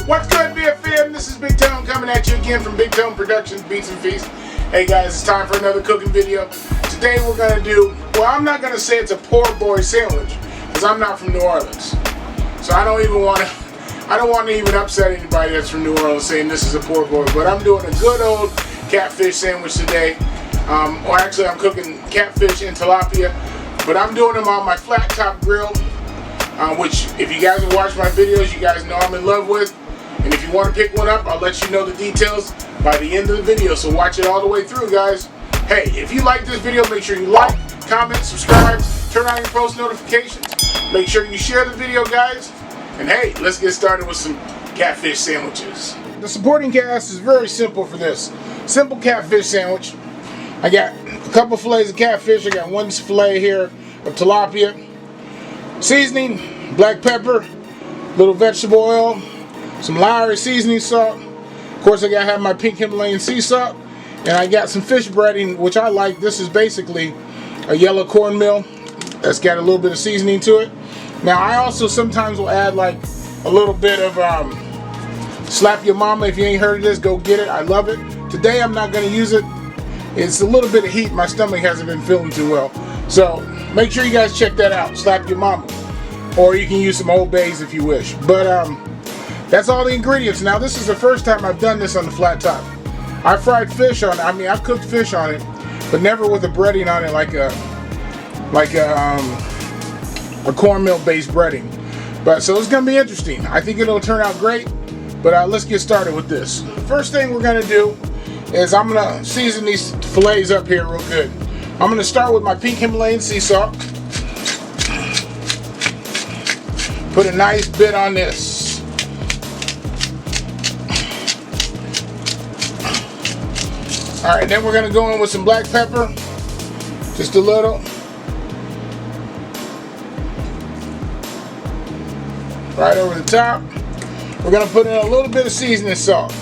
What's good, BFM? This is Big Tone coming at you again from Big Tone Productions, Beats and Feast. Hey guys, it's time for another cooking video. Today we're gonna do, well, I'm not gonna say it's a poor boy sandwich, because I'm not from New Orleans. So I don't want to even upset anybody that's from New Orleans saying this is a poor boy, but I'm doing a good old catfish sandwich today. Or actually I'm cooking catfish and tilapia, but I'm doing them on my flat top grill, which if you guys have watched my videos, you guys know I'm in love with. And if you want to pick one up, I'll let you know the details by the end of the video, so watch it all the way through, guys. Hey, if you like this video, make sure you like, comment, subscribe, turn on your post notifications. Make sure you share the video, guys. And hey, let's get started with some catfish sandwiches. The supporting cast is very simple for this. Simple catfish sandwich. I got a couple fillets of catfish. I got one fillet here of tilapia. Seasoning, black pepper, little vegetable oil, some Lowry seasoning salt. Of course, I gotta have my pink Himalayan sea salt. And I got some fish breading, which I like. This is basically a yellow cornmeal that's got a little bit of seasoning to it. Now, I also sometimes will add like a little bit of Slap Your Mama. If you ain't heard of this, go get it. I love it. Today, I'm not gonna use it. It's a little bit of heat. My stomach hasn't been feeling too well. So make sure you guys check that out. Slap Your Mama. Or you can use some Old Bays if you wish. But that's all the ingredients. Now, this is the first time I've done this on the flat top. I fried fish on it. I mean, I've cooked fish on it, but never with a breading on it like a cornmeal-based breading. But so it's gonna be interesting. I think it'll turn out great. But let's get started with this. The first thing we're gonna do is I'm gonna season these fillets up here real good. I'm gonna start with my pink Himalayan sea salt. Put a nice bit on this. Alright, then we're going to go in with some black pepper. Just a little. Right over the top. We're going to put in a little bit of seasoning salt.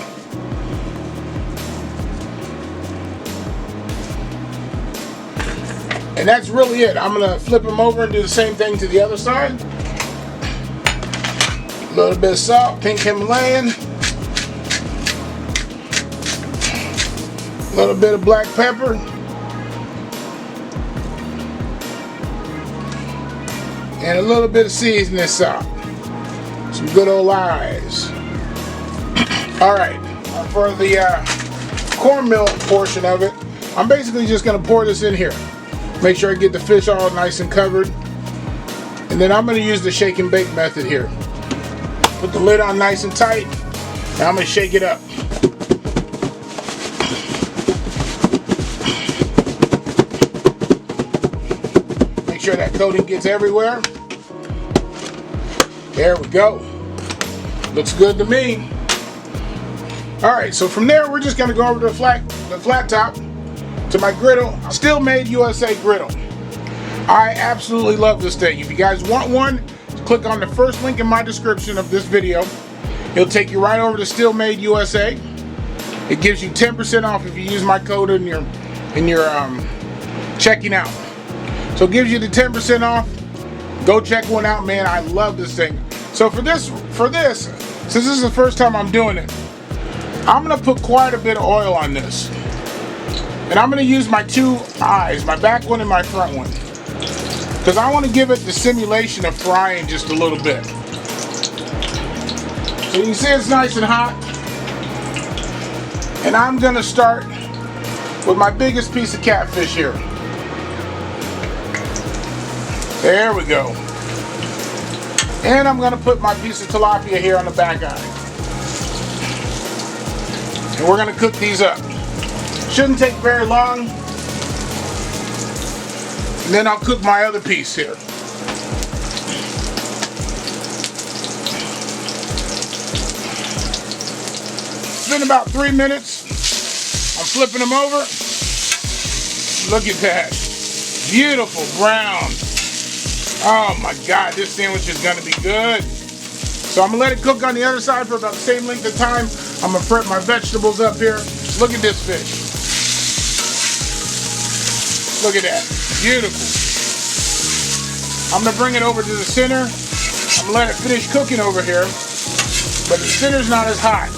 And that's really it. I'm going to flip them over and do the same thing to the other side. A little bit of salt, pink Himalayan. A little bit of black pepper. And a little bit of seasoning salt. Some good old eyes. Alright, for the cornmeal portion of it, I'm basically just going to pour this in here. Make sure I get the fish all nice and covered. And then I'm going to use the shake and bake method here. Put the lid on nice and tight. And I'm going to shake it up. Sure that coating gets everywhere. There we go. Looks good to me. Alright, so from there we're just going to go over to the flat top to my griddle. Steelmadeusa griddle. I absolutely love this thing. If you guys want one, click on the first link in my description of this video. It'll take you right over to Steelmadeusa. It gives you 10% off if you use my code in your checking out. So it gives you the 10% off. Go check one out, man. I love this thing. So for this, since this is the first time I'm doing it, I'm gonna put quite a bit of oil on this. And I'm gonna use my two eyes, my back one and my front one. Because I want to give it the simulation of frying just a little bit. So you can see it's nice and hot. And I'm gonna start with my biggest piece of catfish here. There we go. And I'm going to put my piece of tilapia here on the back eye. And we're going to cook these up. Shouldn't take very long. And then I'll cook my other piece here. It's been about 3 minutes. I'm flipping them over. Look at that. Beautiful brown. Oh my God, this sandwich is gonna be good. So I'm gonna let it cook on the other side for about the same length of time. I'm gonna prep my vegetables up here. Look at this fish. Look at that, beautiful. I'm gonna bring it over to the center. I'm gonna let it finish cooking over here. but the center's not as hot.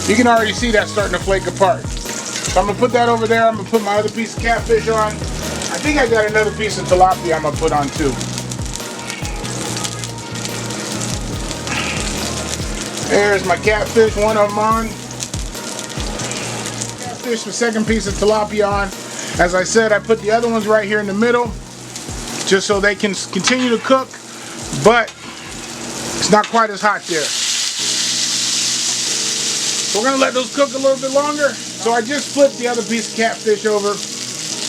You can already see that starting to flake apart. So I'm gonna put that over there. I'm gonna put my other piece of catfish on. I think I got another piece of tilapia I'm gonna put on too. There's my catfish, one of them on. Catfish, the second piece of tilapia on. As I said, I put the other ones right here in the middle, just so they can continue to cook, but it's not quite as hot there. So we're gonna let those cook a little bit longer. So I just flipped the other piece of catfish over.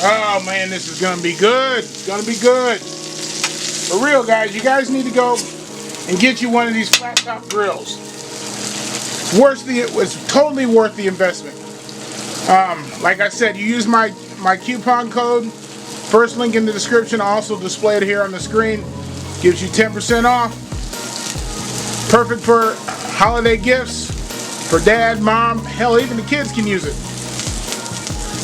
Oh man, this is gonna be good. It's gonna be good. For real, guys, you guys need to go and get you one of these flat top grills. It's totally worth the investment. Like I said, you use my coupon code. First link in the description. I'll also display it here on the screen. Gives you 10% off. Perfect for holiday gifts. For dad, mom, hell, even the kids can use it.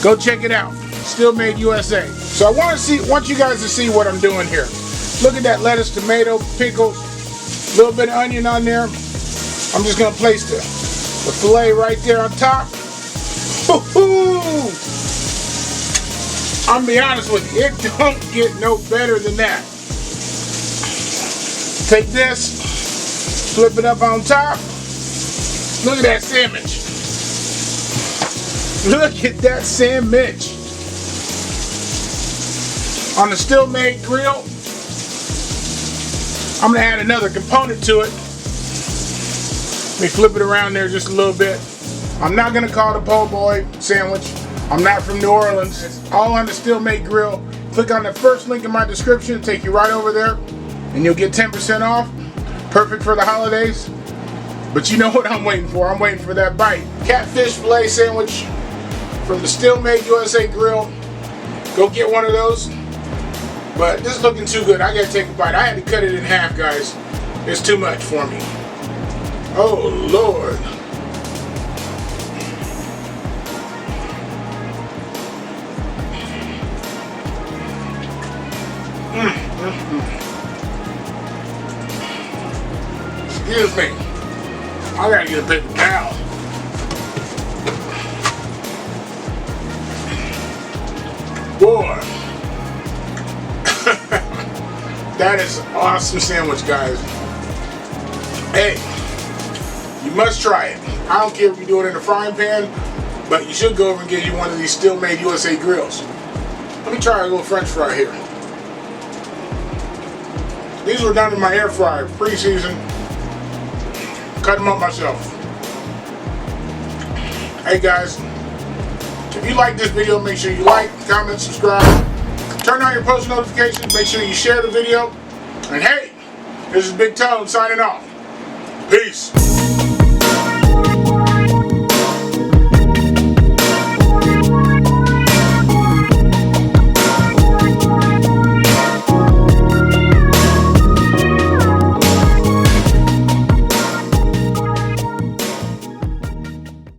Go check it out. Steelmadeusa. So I want you guys to see what I'm doing here. Look at that lettuce, tomato, pickles, a little bit of onion on there. I'm just gonna place the filet right there on top. Woo-hoo! I'm gonna be honest with you, it don't get no better than that. Take this, flip it up on top. Look at that sandwich. Look at that sandwich. On the Steelmade grill, I'm gonna add another component to it. Let me flip it around there just a little bit. I'm not gonna call it a po' boy sandwich. I'm not from New Orleans. It's all on the Steelmade grill. Click on the first link in my description, take you right over there, and you'll get 10% off. Perfect for the holidays. But you know what I'm waiting for? I'm waiting for that bite. Catfish fillet sandwich from the Steelmadeusa grill. Go get one of those. But this is looking too good. I gotta take a bite. I had to cut it in half, guys. It's too much for me. Oh, Lord. Excuse me. I gotta get a paper towel. Boy. That is an awesome sandwich, guys. Hey, you must try it. I don't care if you do it in a frying pan, but you should go over and get you one of these Steelmadeusa grills. Let me try a little French fry here. These were done in my air fryer, pre-seasoned. Cut them up myself. Hey guys, if you like this video, make sure you like, comment, subscribe. Turn on your post notifications, make sure you share the video. And hey, this is Big Tone signing off. Peace.